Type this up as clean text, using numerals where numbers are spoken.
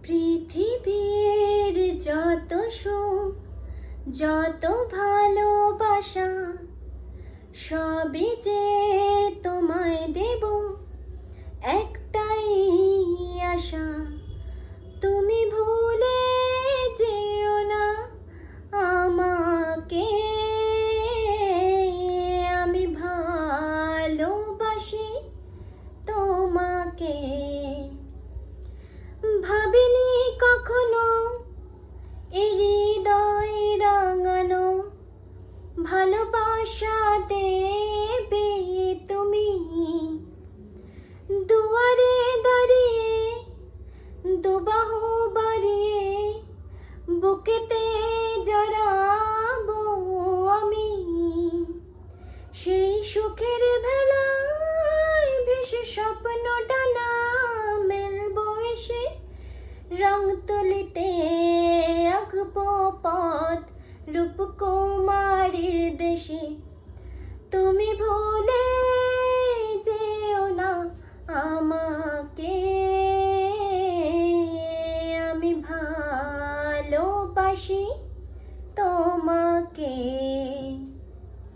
পৃথিবীর যত সুখ, যত ভালোবাসা, সবই যে তোমায় দেব একটাই আশা। তুমি ভুলে যেও না আমাকে, আমি ভালোবাসি তোমাকে। ভাবিনি কখনো এই হৃদয় রাঙানো ভালোবাসা দেবে তুমি। দুয়ারে দাঁড়িয়ে দুবাহু বাড়িয়ে বুকেতে জড়াবো আমি। সেই সুখের ভেলায় ভেসে স্বপ্ন ডানা মেলবো এসে, রং তুলিতে আঁকবো পথ রূপকুমারীর দেশে। তুমি ভুলে যেও না আমাকে, আমি ভালোবাসি তোমাকে।